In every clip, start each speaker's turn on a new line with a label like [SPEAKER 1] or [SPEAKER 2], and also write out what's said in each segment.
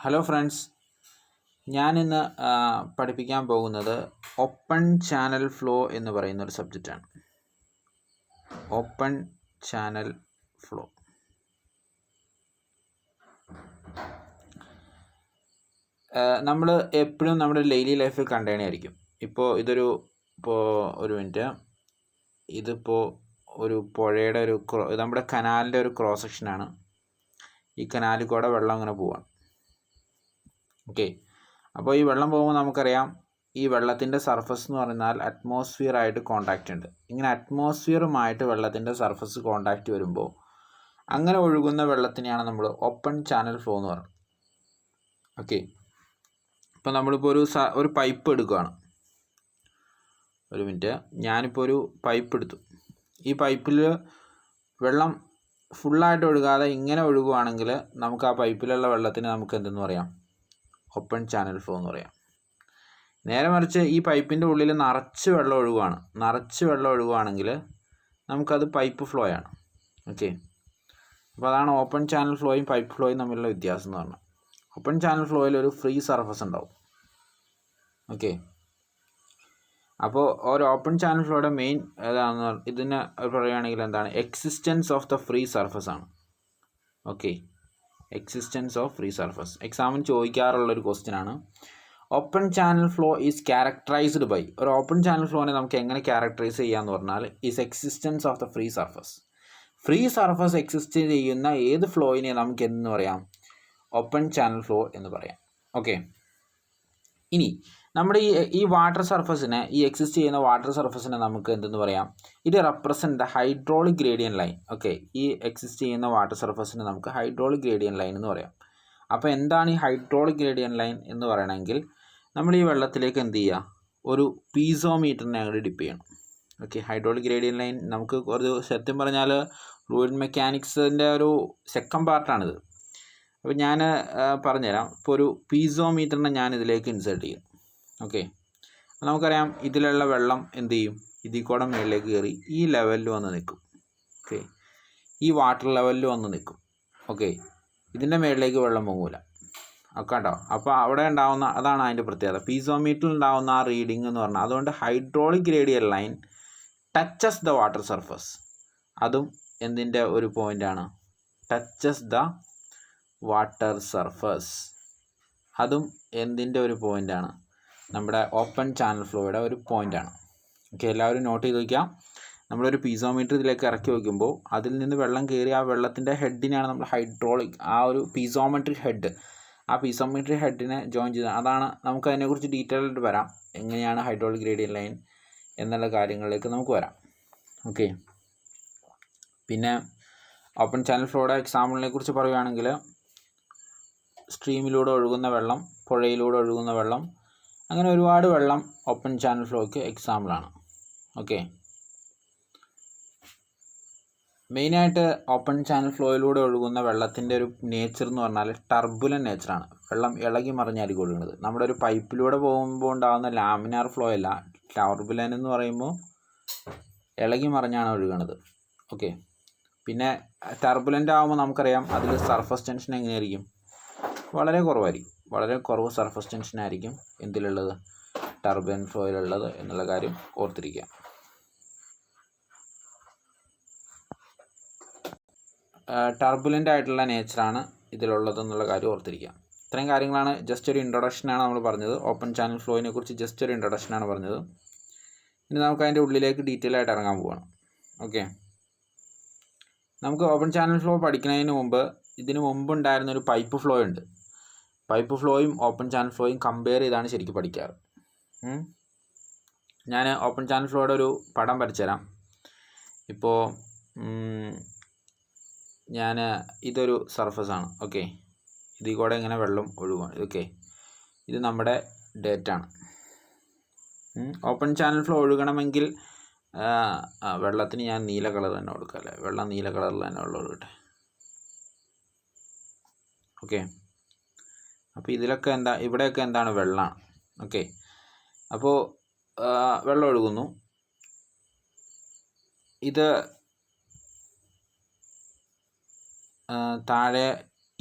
[SPEAKER 1] Hello friends, ഞാനിന്ന് പഠിപ്പിക്കാൻ പോകുന്നത് ഓപ്പൺ ചാനൽ ഫ്ലോ എന്ന് പറയുന്ന ഒരു സബ്ജക്റ്റാണ്. Open channel flow. നമ്മൾ എപ്പോഴും നമ്മുടെ ഡെയിലി ലൈഫിൽ കണ്ടേണായിരിക്കും. ഇപ്പോൾ ഒരു മിനിറ്റ്, ഇതിപ്പോൾ ഒരു പുഴയുടെ നമ്മുടെ കനാലിൻ്റെ ഒരു ക്രോസ് സെക്ഷനാണ്. ഈ കനാലിൽ കൂടെ വെള്ളം അങ്ങനെ പോവാണ്. ഓക്കെ, അപ്പോൾ ഈ വെള്ളം പോകുമ്പോൾ നമുക്കറിയാം ഈ വെള്ളത്തിൻ്റെ സർഫസ് എന്ന് പറഞ്ഞാൽ അറ്റ്മോസ്ഫിയറായിട്ട് കോണ്ടാക്റ്റ് ഉണ്ട്. ഇങ്ങനെ അറ്റ്മോസ്ഫിയറുമായിട്ട് വെള്ളത്തിൻ്റെ സർഫസ് കോണ്ടാക്റ്റ് വരുമ്പോൾ അങ്ങനെ ഒഴുകുന്ന വെള്ളത്തിനെയാണ് നമ്മൾ ഓപ്പൺ ചാനൽ ഫ്ലോ എന്ന് പറയുന്നത്. ഓക്കെ, ഇപ്പോൾ നമ്മളിപ്പോൾ ഒരു പൈപ്പ് എടുക്കുകയാണ്. ഒരു മിനിറ്റ്, ഞാനിപ്പോൾ ഒരു പൈപ്പ് എടുത്തു. ഈ പൈപ്പിൽ വെള്ളം ഫുള്ളായിട്ട് ഒഴുകാതെ ഇങ്ങനെ ഒഴുകുകയാണെങ്കിൽ നമുക്ക് ആ പൈപ്പിലുള്ള വെള്ളത്തിന് നമുക്ക് എന്തെന്ന് പറയാം? ഓപ്പൺ ചാനൽ ഫ്ലോ എന്ന് പറയാം. നേരെ മറിച്ച് ഈ പൈപ്പിൻ്റെ ഉള്ളിൽ നിറച്ച് വെള്ളം ഒഴുകുകയാണെങ്കിൽ നമുക്കത് പൈപ്പ് ഫ്ലോ ആണ്. ഓക്കെ, അപ്പോൾ അതാണ് ഓപ്പൺ ചാനൽ ഫ്ലോയും പൈപ്പ് ഫ്ലോയും തമ്മിലുള്ള വ്യത്യാസം എന്ന് പറഞ്ഞാൽ. ഓപ്പൺ ചാനൽ ഫ്ലോയിൽ ഒരു ഫ്രീ സർഫസ് ഉണ്ടാവും. ഓക്കെ, അപ്പോൾ ഒരു ഓപ്പൺ ചാനൽ ഫ്ലോയുടെ മെയിൻ ഏതാണെന്ന് ഇതിനെ പറയുകയാണെങ്കിൽ എന്താണ്? Existence of the free surface ആണ്. Okay, existence of free surface എക്സാമിന് ചോദിക്കാറുള്ളൊരു ക്വസ്റ്റ്യൻ ആണ്. Open channel flow is characterized by, ഒരു ഓപ്പൺ ചാനൽ ഫ്ലോനെ നമുക്ക് എങ്ങനെ ക്യാരക്ടറൈസ് ചെയ്യാമെന്ന് പറഞ്ഞാൽ is existence of the free surface. Free surface exist ചെയ്യുന്ന ഏത് ഫ്ലോയിനെ നമുക്ക് എന്ന് പറയാം? ഓപ്പൺ ചാനൽ ഫ്ലോ എന്ന് പറയാം. ഓക്കെ, ഇനി നമ്മുടെ ഈ വാട്ടർ സർഫസിനെ, ഈ എക്സിസ്റ്റ് ചെയ്യുന്ന വാട്ടർ സർഫസിനെ നമുക്ക് എന്തെന്ന് പറയാം? ഇത് represent the hydraulic ഗ്രേഡിയൻ line. Okay, ഈ എക്സിസ്റ്റ് ചെയ്യുന്ന വാട്ടർ സർഫസിനെ നമുക്ക് ഹൈഡ്രോളിക് ഗ്രേഡിയൻ ലൈൻ എന്ന് പറയാം. അപ്പോൾ എന്താണ് ഈ ഹൈഡ്രോളിക് ഗ്രേഡിയൻ ലൈൻ എന്ന് പറയണമെങ്കിൽ നമ്മൾ ഈ വെള്ളത്തിലേക്ക് എന്ത് ചെയ്യുക? ഒരു പീസോമീറ്ററിനെ അങ്ങോട്ട് ഡിപ്പ് ചെയ്യണം. ഓക്കെ, ഹൈഡ്രോളിക് ഗ്രേഡിയൻ ലൈൻ നമുക്ക് ഒരു സത്യം പറഞ്ഞാൽ ഫ്ലൂയിഡ് മെക്കാനിക്സിൻ്റെ ഒരു സെക്കൻഡ് പാർട്ടാണിത്. അപ്പോൾ ഞാൻ പറഞ്ഞുതരാം. ഇപ്പോൾ ഒരു പീസോമീറ്ററിനെ ഞാൻ ഇതിലേക്ക് ഇൻസേർട്ട് ചെയ്യും. ഓക്കെ, നമുക്കറിയാം ഇതിലുള്ള വെള്ളം എന്ത് ചെയ്യും? ഇതിൽ കൂടെ മുകളിലേക്ക് കയറി ഈ ലെവലിൽ വന്ന് നിൽക്കും. ഓക്കെ, ഈ വാട്ടർ ലെവലിൽ വന്ന് നിൽക്കും. ഓക്കെ, ഇതിൻ്റെ മുകളിലേക്ക് വെള്ളം പോകില്ല. ഒക്കെ ഉണ്ടോ? അപ്പോൾ അവിടെ ഉണ്ടാകുന്ന അതാണ് അതിൻ്റെ പ്രത്യേകത. പീസോമീറ്ററിൽ ഉണ്ടാകുന്ന ആ റീഡിങ് എന്ന് പറഞ്ഞാൽ, അതുകൊണ്ട് hydraulic ഗ്രേഡിയൻ line touches the water surface. അതും എന്തിൻ്റെ ഒരു പോയിൻ്റാണ്? Touches the water surface. അതും എന്തിൻ്റെ ഒരു പോയിൻ്റാണ്? നമ്മുടെ ഓപ്പൺ ചാനൽ ഫ്ലോയുടെ ഒരു പോയിൻ്റാണ്. ഓക്കെ, എല്ലാവരും നോട്ട് ചെയ്ത് വയ്ക്കാം. നമ്മളൊരു പീസോമീറ്റർ ഇതിലേക്ക് ഇറക്കി വയ്ക്കുമ്പോൾ അതിൽ നിന്ന് വെള്ളം കയറി ആ വെള്ളത്തിൻ്റെ ഹെഡിനെയാണ് നമ്മൾ ഹൈഡ്രോളിക്, ആ ഒരു പീസോമെട്രിക് ഹെഡ്, ആ പീസോമെട്രിക് ഹെഡിനെ ജോയിൻ ചെയ്ത്, അതാണ്. നമുക്ക് അതിനെക്കുറിച്ച് ഡീറ്റെയിൽ ആയിട്ട് വരാം, എങ്ങനെയാണ് ഹൈഡ്രോളിക് ഗ്രേഡിയൻ ലൈൻ എന്നുള്ള കാര്യങ്ങളിലേക്ക് നമുക്ക് വരാം. ഓക്കെ, പിന്നെ ഓപ്പൺ ചാനൽ ഫ്ലോയുടെ എക്സാമ്പിളിനെ കുറിച്ച് പറയുകയാണെങ്കിൽ സ്ട്രീമിലൂടെ ഒഴുകുന്ന വെള്ളം, പുഴയിലൂടെ ഒഴുകുന്ന വെള്ളം, അങ്ങനെ ഒരുപാട് വെള്ളം ഓപ്പൺ ചാനൽ ഫ്ലോയ്ക്ക് എക്സാമ്പിളാണ്. ഓക്കെ, മെയിനായിട്ട് ഓപ്പൺ ചാനൽ ഫ്ലോയിലൂടെ ഒഴുകുന്ന വെള്ളത്തിൻ്റെ ഒരു നേച്ചർ എന്ന് പറഞ്ഞാൽ ടർബുലൻ നേച്ചറാണ്. വെള്ളം ഇളകി മറിഞ്ഞായിരിക്കും ഒഴുകുന്നത്. നമ്മുടെ ഒരു പൈപ്പിലൂടെ പോകുമ്പോൾ ഉണ്ടാകുന്ന ലാമിനാർ ഫ്ലോ അല്ല. ടർബുലൻ എന്ന് പറയുമ്പോൾ ഇളകി മറിഞ്ഞാണ് ഒഴുകുന്നത്. ഓക്കെ, പിന്നെ ടർബുലൻ്റ് ആകുമ്പോൾ നമുക്കറിയാം അതിൽ സർഫസ് ടെൻഷൻ എങ്ങനെയായിരിക്കും? വളരെ കുറവായിരിക്കും. വളരെ കുറവ് സർഫസ് ടെൻഷനായിരിക്കും എന്തിലുള്ളത്? ടർബുലൻ ഫ്ലോയിലുള്ളത് എന്നുള്ള കാര്യം ഓർത്തിരിക്കുക. ടർബുലൻ്റ് ആയിട്ടുള്ള നേച്ചറാണ് ഇതിലുള്ളതെന്നുള്ള കാര്യം ഓർത്തിരിക്കുക. ഇത്രയും കാര്യങ്ങളാണ്. ജസ്റ്റ് ഒരു ഇൻട്രൊഡക്ഷനാണ് നമ്മൾ പറഞ്ഞത്. ഓപ്പൺ ചാനൽ ഫ്ലോയിനെ കുറിച്ച് ജസ്റ്റ് ഒരു ഇൻട്രൊഡക്ഷനാണ് പറഞ്ഞത്. ഇനി നമുക്ക് അതിൻ്റെ ഉള്ളിലേക്ക് ഡീറ്റെയിൽ ആയിട്ട് ഇറങ്ങാൻ പോവാണ്. ഓക്കെ, നമുക്ക് ഓപ്പൺ ചാനൽ ഫ്ലോ പഠിക്കുന്നതിന് മുമ്പ് ഇതിന് മുമ്പ് ഉണ്ടായിരുന്നൊരു പൈപ്പ് ഫ്ലോ ഉണ്ട്. പൈപ്പ് ഫ്ലോയും ഓപ്പൺ ചാനൽ ഫ്ലോയും കമ്പയർ ചെയ്താണ് ശരിക്കും പഠിക്കാറ്. ഞാൻ ഓപ്പൺ ചാനൽ ഫ്ലോയുടെ ഒരു പടം വരച്ചുതരാം. ഇപ്പോൾ ഇതൊരു സർഫസാണ്. ഓക്കെ, ഇതിൽ കൂടെ ഇങ്ങനെ വെള്ളം ഒഴുകുകയാണ്. ഓക്കെ, ഇത് നമ്മുടെ ഡേറ്റാണ്. ഓപ്പൺ ചാനൽ ഫ്ലോ ഒഴുകണമെങ്കിൽ വെള്ളത്തിന് ഞാൻ നീല കളർ തന്നെ കൊടുക്കാം, അല്ലേ? വെള്ളം നീല കളറിൽ തന്നെ വെള്ളം ഒഴുകട്ടെ. ഓക്കെ, അപ്പോൾ ഇതിലൊക്കെ ഇവിടെയൊക്കെ എന്താണ്? വെള്ളമാണ്. ഓക്കെ, അപ്പോൾ വെള്ളം ഒഴുകുന്നു. ഇത് താഴെ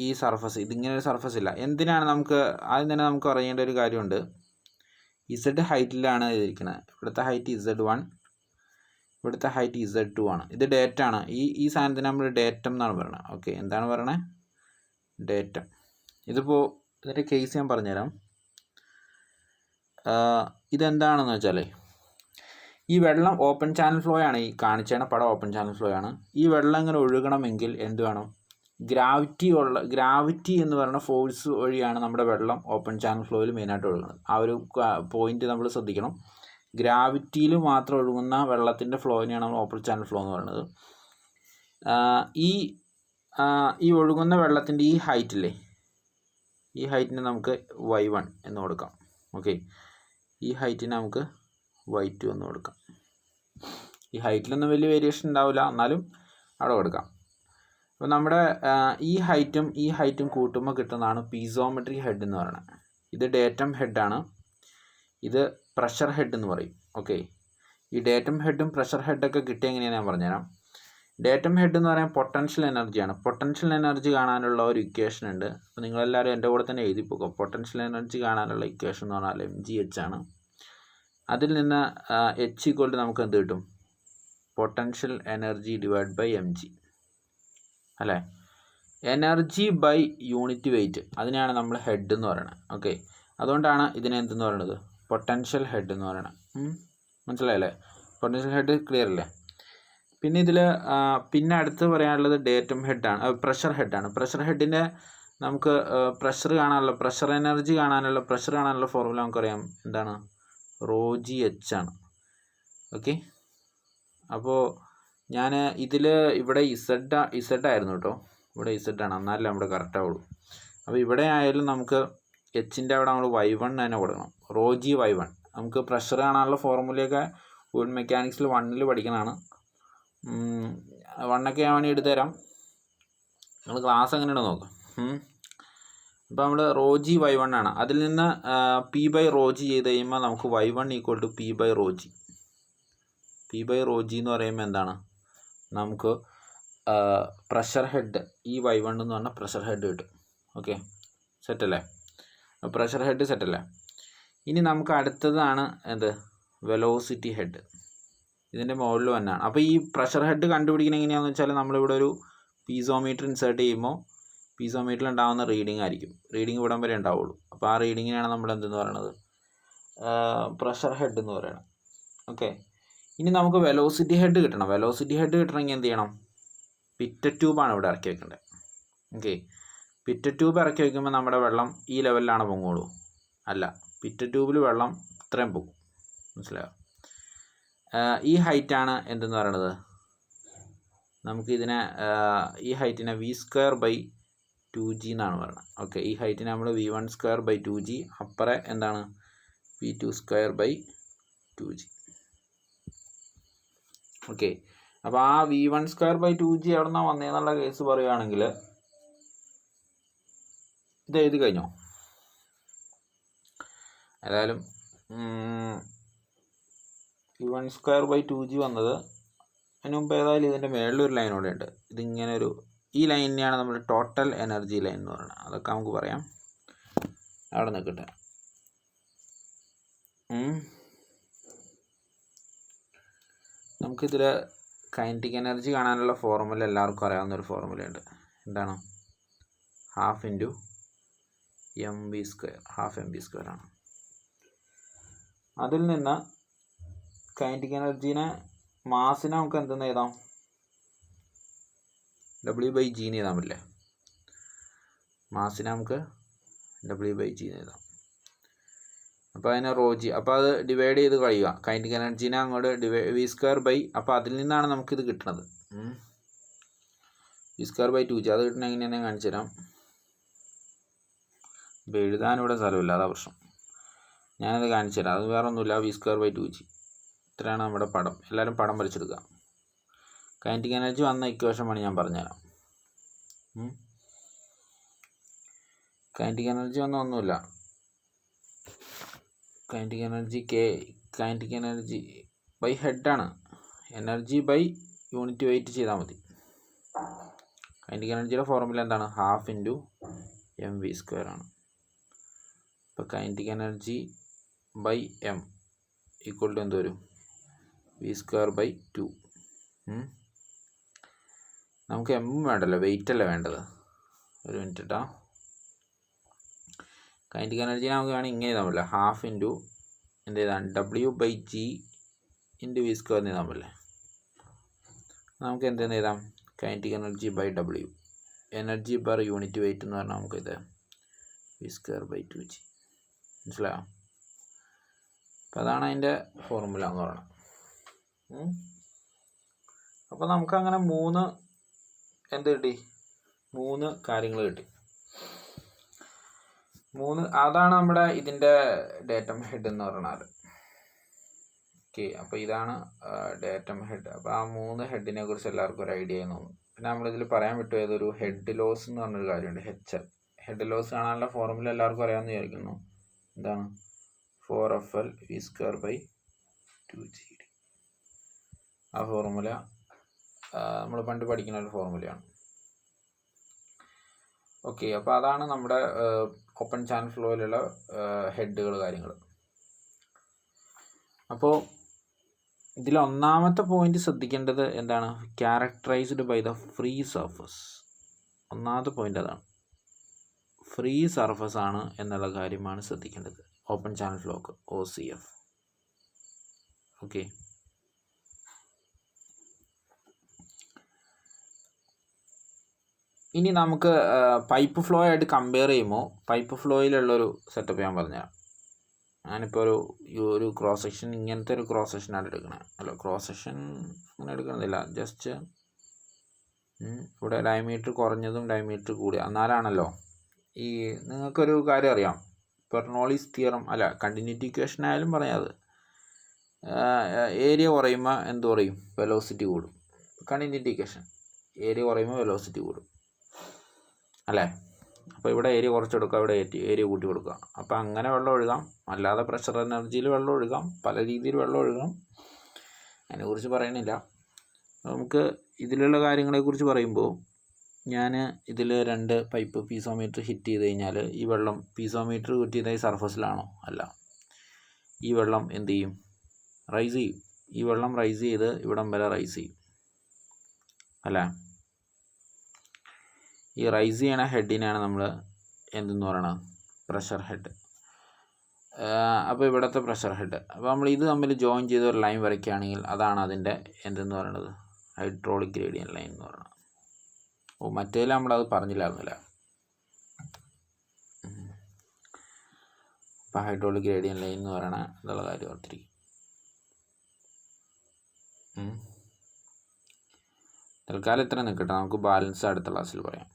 [SPEAKER 1] ഈ സർഫസ്, ഇതിങ്ങനെ ഒരു സർഫസ് ഇല്ല. എന്തിനാണ് നമുക്ക് ആദ്യം തന്നെ നമുക്ക് അറിയേണ്ട ഒരു കാര്യമുണ്ട്. ഇസഡ് ഹൈറ്റിലാണ് ഇരിക്കുന്നത്. ഇവിടുത്തെ ഹൈറ്റ് Z1, ഇവിടുത്തെ ഹൈറ്റ് Z2 ആണ്. ഇത് ഡേറ്റം ആണ്. ഈ സാധനത്തിന് നമ്മൾ ഡേറ്റം എന്നാണ് പറയുന്നത്. ഓക്കെ, എന്താണ് പറയണത്? ഡേറ്റം. ഇതിപ്പോൾ ഇതിൻ്റെ കേസ് ഞാൻ പറഞ്ഞുതരാം. ഇതെന്താണെന്ന് വെച്ചാൽ ഈ വെള്ളം ഓപ്പൺ ചാനൽ ഫ്ലോ ആണ്. ഈ കാണിച്ചേണ പടം ഓപ്പൺ ചാനൽ ഫ്ലോ ആണ്. ഈ വെള്ളം ഇങ്ങനെ ഒഴുകണമെങ്കിൽ എന്ത് വേണം? ഗ്രാവിറ്റി എന്ന് പറയുന്ന ഫോഴ്സ് വഴിയാണ് നമ്മുടെ വെള്ളം ഓപ്പൺ ചാനൽ ഫ്ലോയിൽ മെയിനായിട്ട് ഒഴുകുന്നത്. ആ ഒരു പോയിന്റ് നമ്മൾ ശ്രദ്ധിക്കണം. ഗ്രാവിറ്റിയിൽ മാത്രം ഒഴുകുന്ന വെള്ളത്തിൻ്റെ ഫ്ലോയിനെയാണ് നമ്മൾ ഓപ്പൺ ചാനൽ ഫ്ലോ എന്ന് പറയുന്നത്. ഈ ഒഴുകുന്ന വെള്ളത്തിൻ്റെ ഈ ഹൈറ്റില്ലേ, ഈ ഹൈറ്റിന് നമുക്ക് y1 എന്ന് കൊടുക്കാം. ഓക്കെ, ഈ ഹൈറ്റിന് നമുക്ക് y2 എന്ന് കൊടുക്കാം. ഈ ഹൈറ്റിലൊന്നും വലിയ വേരിയേഷൻ ഉണ്ടാവില്ല, എന്നാലും അവിടെ കൊടുക്കാം. അപ്പോൾ നമ്മുടെ ഈ ഹൈറ്റും കൂട്ടുമ്പോൾ കിട്ടുന്നതാണ് പീസോമെട്രിക് ഹെഡ് എന്ന് പറയുന്നത്. ഇത് ഡേറ്റം ഹെഡാണ്, ഇത് പ്രഷർ ഹെഡ് എന്ന് പറയും. ഓക്കെ, ഈ ഡേറ്റം ഹെഡും പ്രഷർ ഹെഡൊക്കെ കിട്ടിയ എങ്ങനെയാണ് ഞാൻ പറഞ്ഞുതരാം. ഡേറ്റം ഹെഡ് എന്ന് പറയാൻ പൊട്ടൻഷ്യൽ എനർജിയാണ്. പൊട്ടൻഷ്യൽ എനർജി കാണാനുള്ള ഒരു ഇക്വേഷൻ ഉണ്ട്. അപ്പോൾ നിങ്ങളെല്ലാവരും എൻ്റെ കൂടെ തന്നെ എഴുതി പോകും. പൊട്ടൻഷ്യൽ എനർജി കാണാനുള്ള ഇക്വേഷൻ എന്ന് പറഞ്ഞാൽ mgh ആണ്. അതിൽ നിന്ന് h നമുക്ക് എന്ത് കിട്ടും? Potential energy divide by mg അല്ലേ. എനർജി ബൈ യൂണിറ്റ് വെയിറ്റ്, അതിനെയാണ് നമ്മൾ ഹെഡ് എന്ന് പറയുന്നത്. ഓക്കെ, അതുകൊണ്ടാണ് ഇതിനെ എന്തെന്ന് പറയുന്നത്? പൊട്ടൻഷ്യൽ ഹെഡ് എന്ന് പറയുന്നത്. മനസ്സിലായല്ലേ? പൊട്ടൻഷ്യൽ ഹെഡ് ക്ലിയർ അല്ലേ? പിന്നെ ഇതിൽ പിന്നെ അടുത്ത് പറയാനുള്ളത് ഡേറ്റം ഹെഡാണ്, പ്രഷർ ഹെഡാണ്. പ്രഷർ ഹെഡിൻ്റെ നമുക്ക് പ്രഷർ എനർജി കാണാനുള്ള പ്രഷർ കാണാനുള്ള ഫോർമുല നമുക്കറിയാം. എന്താണ്? ρgh ആണ്. ഓക്കെ, അപ്പോൾ ഞാൻ ഇതിൽ ഇവിടെ ഇസഡ് ആയിരുന്നു കേട്ടോ, ഇവിടെ ഇസഡ് ആണ്, എന്നാലേ നമ്മുടെ കറക്റ്റ് ആവുള്ളൂ. അപ്പോൾ ഇവിടെ ആയാലും നമുക്ക് എച്ചിൻ്റെ അവിടെ നമ്മൾ y1 തന്നെ കൊടുക്കണം. ρgy1 നമുക്ക് പ്രഷർ കാണാനുള്ള ഫോർമുലയൊക്കെ ഫ്ലൂയിഡ് മെക്കാനിക്സിൽ 1 പഠിക്കണതാണ്. 1 ഞാൻ വേണമെങ്കിൽ എടുത്തു തരാം, നമ്മൾ ക്ലാസ് എങ്ങനെയാണ് നോക്കാം. അപ്പോൾ നമ്മൾ ρgy1 ആണ്. അതിൽ നിന്ന് p/ρg ചെയ്ത് കഴിയുമ്പോൾ നമുക്ക് y1 = p/ρg. p/ρg എന്ന് പറയുമ്പോൾ എന്താണ്? നമുക്ക് പ്രഷർ ഹെഡ്, ഈ y1 എന്ന് പറഞ്ഞാൽ പ്രഷർ ഹെഡ് കിട്ടും. ഓക്കെ, സെറ്റല്ലേ? പ്രഷർ ഹെഡ് സെറ്റല്ലേ? ഇനി നമുക്ക് അടുത്തതാണ് എന്ത്? Velocity head. ഇതിൻ്റെ മുകളിൽ തന്നെയാണ്. അപ്പോൾ ഈ പ്രഷർ ഹെഡ് കണ്ടുപിടിക്കുന്നത് എങ്ങനെയാണെന്ന് വെച്ചാൽ നമ്മളിവിടെ ഒരു പീസോമീറ്റർ ഇൻസേർട്ട് ചെയ്യുമ്പോൾ പീസോമീറ്ററിൽ ഉണ്ടാകുന്ന റീഡിംഗ് ആയിരിക്കും. റീഡിംഗ് ഇവിടം വരെ ഉണ്ടാവുള്ളൂ. അപ്പോൾ ആ റീഡിങ്ങിനാണ് നമ്മൾ എന്തെന്ന് പറയുന്നത്? പ്രഷർ ഹെഡ് എന്ന് പറയുന്നത്. ഓക്കെ, ഇനി നമുക്ക് വെലോസിറ്റി ഹെഡ് കിട്ടണം. വെലോസിറ്റി ഹെഡ് കിട്ടണമെങ്കിൽ എന്ത് ചെയ്യണം? പിറ്ററ്റ് ട്യൂബാണ് ഇവിടെ ഇറക്കി വെക്കേണ്ടത്. ഓക്കെ, പിറ്ററ്റ് ട്യൂബ് ഇറക്കി വയ്ക്കുമ്പോൾ നമ്മുടെ വെള്ളം ഈ ലെവലിലാണ് പൊങ്ങുള്ളൂ. അല്ല, പിറ്ററ്റ് ട്യൂബിൽ വെള്ളം ഇത്രയും പോകും. മനസ്സിലായോ? ഈ ഹൈറ്റാണ് എന്തെന്ന് പറയണത്? നമുക്കിതിനെ ഈ ഹൈറ്റിനെ v²/2g എന്നാണ് പറയുന്നത്. ഓക്കെ, ഈ ഹൈറ്റിനെ നമ്മൾ v1²/2g, അപ്പറെ എന്താണ്? v2²/2g. ഓക്കെ, അപ്പോൾ ആ v1²/2g എവിടെ നിന്നാണ് വന്നതെന്നുള്ള കേസ് പറയുകയാണെങ്കിൽ ഇത് എഴുതി കഴിഞ്ഞോ? ഏതായാലും v1²/2g വന്നത് അതിന് മുമ്പ് ഏതായാലും ഇതിൻ്റെ മേളിലൊരു ലൈൻ കൂടെ ഉണ്ട്. ഇതിങ്ങനെ ഈ ലൈനിനെയാണ് നമ്മൾ ടോട്ടൽ എനർജി ലൈൻ എന്ന് പറയുന്നത്. അതൊക്കെ നമുക്ക് പറയാം, അവിടെ നിൽക്കട്ടെ. നമുക്കിതിൽ കൈനറ്റിക് എനർജി കാണാനുള്ള ഫോർമുല എല്ലാവർക്കും അറിയാവുന്നൊരു ഫോർമുലയുണ്ട്. എന്താണ്? 12 × mv², 12 mv² ആണ്. അതിൽ നിന്ന് കൈനറ്റിക് എനർജീനെ, മാസിനെ നമുക്ക് എന്തെന്ന് എഴുതാം? W/g എന്ന് എഴുതാൻ പറ്റില്ലേ? മാസിനെ നമുക്ക് W/g എന്ന് എഴുതാം. അപ്പോൾ അതിനെ ρg, അപ്പോൾ അത് ഡിവൈഡ് ചെയ്ത് കഴിയുക. കൈനറ്റിക് എനർജീനെ അങ്ങോട്ട് v², അപ്പോൾ അതിൽ നിന്നാണ് നമുക്കിത് കിട്ടുന്നത്. v²/2g അത് കിട്ടണ എങ്ങനെയാണ് ഞാൻ കാണിച്ചു തരാം. ഇപ്പോൾ എഴുതാനിവിടെ സ്ഥലമില്ല, അതാ പ്രശ്നം. ഞാനത് കാണിച്ചു തരാം. അത് വേറെ ഒന്നുമില്ല, v²/2g. ഇത്രയാണ് നമ്മുടെ പടം. എല്ലാവരും പടം വരച്ചെടുക്കുക. കൈനറ്റിക് എനർജി വന്ന ഇക്വേഷൻ വേണം ഞാൻ പറഞ്ഞുതരാം. കൈനറ്റിക് എനർജി വന്ന ഒന്നുമില്ല. കൈനറ്റിക് എനർജി ഹെഡാണ്. എനർജി ബൈ യൂണിറ്റ് വെയിറ്റ് ചെയ്താൽ മതി. കൈനറ്റിക് എനർജിയുടെ ഫോർമുല എന്താണ്? ഹാഫ് ഇൻറ്റു mv² ആണ്. അപ്പോൾ kinetic energy by M equal to എന്ത് വരും? v²/2. നമുക്ക് എമ്മും വേണ്ടല്ലോ, വെയിറ്റ് അല്ലേ വേണ്ടത്. ഒരു മിനിറ്റ് കേട്ടോ. കൈനറ്റിക് എനർജി നമുക്ക് വേണമെങ്കിൽ ഇങ്ങനെ എഴുതാമല്ലേ, ഹാഫ് ഇൻറ്റു എന്ത് ചെയ്താൽ w/g ഇൻറ്റു v² എഴുതാൻ പറ്റില്ലേ. നമുക്ക് എന്തെന്ന് എഴുതാം? Kinetic energy by w, energy per unit weight എന്ന് പറഞ്ഞാൽ നമുക്ക് ഇത് v²/2g. മനസ്സിലായോ? അപ്പോൾ അതാണ് അതിൻ്റെ ഫോർമുല എന്ന് പറയുന്നത്. അപ്പോൾ നമുക്കങ്ങനെ 3 എന്ത് കിട്ടി? 3 കാര്യങ്ങൾ കിട്ടി. 3 അതാണ് നമ്മുടെ ഇതിൻ്റെ ഡേറ്റം ഹെഡ് എന്ന് പറയുന്നത്. ഓക്കെ, അപ്പോൾ ഇതാണ് ഡേറ്റം ഹെഡ്. അപ്പോൾ ആ 3 ഹെഡിനെ കുറിച്ച് എല്ലാവർക്കും ഒരു ഐഡിയ ആയി തോന്നും. പിന്നെ നമ്മളിതിൽ പറയാൻ പറ്റും ഏതൊരു ഹെഡ് ലോസ് എന്ന് പറഞ്ഞൊരു കാര്യമുണ്ട്, HL. ഹെഡ് ലോസ് കാണാനുള്ള ഫോർമുല എല്ലാവർക്കും അറിയാമെന്ന് വിചാരിക്കുന്നു. എന്താണ്? 4FL v²/2gd. ആ ഫോർമുല നമ്മൾ പണ്ട് പഠിക്കുന്ന ഒരു ഫോർമുലയാണ്. ഓക്കെ, അപ്പോൾ അതാണ് നമ്മുടെ ഓപ്പൺ ചാനൽ ഫ്ലോയിലുള്ള ഹെഡുകൾ കാര്യങ്ങൾ. അപ്പോൾ ഇതിൽ ഒന്നാമത്തെ പോയിന്റ് ശ്രദ്ധിക്കേണ്ടത് എന്താണ്? Characterized by the free surface. ഒന്നാമത്തെ പോയിന്റ് അതാണ്, ഫ്രീ സർഫസ് ആണ് എന്നുള്ള കാര്യമാണ് ശ്രദ്ധിക്കേണ്ടത് ഓപ്പൺ ചാനൽ ഫ്ലോക്ക് OCF. ഓക്കെ, ഇനി നമുക്ക് പൈപ്പ് ഫ്ലോ ആയിട്ട് കമ്പയർ ചെയ്യുമ്പോൾ പൈപ്പ് ഫ്ലോയിലുള്ളൊരു സെറ്റപ്പ് ഞാൻ പറഞ്ഞുതരാം. ഞാനിപ്പോൾ ഒരു ക്രോസ് സെക്ഷൻ, ഇങ്ങനത്തെ ഒരു ക്രോസ് സെക്ഷനാണ് എടുക്കണത്. അല്ല, ക്രോസ് സെക്ഷൻ അങ്ങനെ എടുക്കണമെന്നില്ല, ജസ്റ്റ് ഇവിടെ ഡയമീറ്റർ കുറഞ്ഞതും ഡയമീറ്റർ കൂടിയ എന്നാലാണല്ലോ ഈ നിങ്ങൾക്കൊരു കാര്യം അറിയാം, ബെർണോളിസ് തിയറം അല്ല കണ്ടിന്യൂറ്റി ഇക്വേഷൻ ആയാലും പറയാത്, ഏരിയ കുറയുമ്പോൾ എന്ത് കുറയും? വെലോസിറ്റി കൂടും. കണ്ടിന്യൂറ്റി ഇക്വേഷൻ ഏരിയ കുറയുമ്പോൾ വെലോസിറ്റി കൂടും അല്ലേ. അപ്പോൾ ഇവിടെ ഏരിയ കുറച്ചെടുക്കുക, ഇവിടെ ഏരിയ കൂട്ടി കൊടുക്കുക. അപ്പോൾ അങ്ങനെ വെള്ളം ഒഴുകാം, അല്ലാതെ പ്രഷർ എനർജിയിൽ വെള്ളം ഒഴുകാം, പല രീതിയിൽ വെള്ളം ഒഴുകാം. അതിനെക്കുറിച്ച് പറയണില്ല. നമുക്ക് ഇതിലുള്ള കാര്യങ്ങളെക്കുറിച്ച് പറയുമ്പോൾ ഞാൻ ഇതിൽ 2 പൈപ്പ് പീസോമീറ്റർ ഹിറ്റ് ചെയ്ത് കഴിഞ്ഞാൽ ഈ വെള്ളം പീസോമീറ്റർ ഹിറ്റ് ചെയ്ത ഈ സർഫസിലാണോ? അല്ല, ഈ വെള്ളം എന്ത് ചെയ്യും? റൈസ് ചെയ്യും. ഈ വെള്ളം റൈസ് ചെയ്ത് ഇവിടം വരെ റൈസ് ചെയ്യും അല്ലേ. ഈ റൈസ് ചെയ്യണ ഹെഡിനാണ് നമ്മൾ എന്തെന്ന് പറയണത്? Pressure head. അപ്പോൾ ഇവിടുത്തെ പ്രഷർ ഹെഡ്. അപ്പോൾ നമ്മൾ ഇത് തമ്മിൽ ജോയിൻ ചെയ്ത് ഒരു ലൈൻ വരയ്ക്കുകയാണെങ്കിൽ അതാണ് അതിൻ്റെ എന്തെന്ന് പറയണത്? ഹൈഡ്രോളിക് ഗ്രേഡിയൻ ലൈൻ എന്ന് പറയുന്നത്. മറ്റേതിൽ നമ്മളത് പറഞ്ഞില്ലായിരുന്നില്ല. അപ്പോൾ ഹൈഡ്രോളിക് ഗ്രേഡിയൻ ലൈൻ എന്ന് പറയണ എന്നുള്ള കാര്യം ഓർത്തിരിക്കും. തൽക്കാലം ഇത്ര നിൽക്കട്ടെ, നമുക്ക് ബാലൻസ് അടുത്ത ക്ലാസ്സിൽ പറയാം.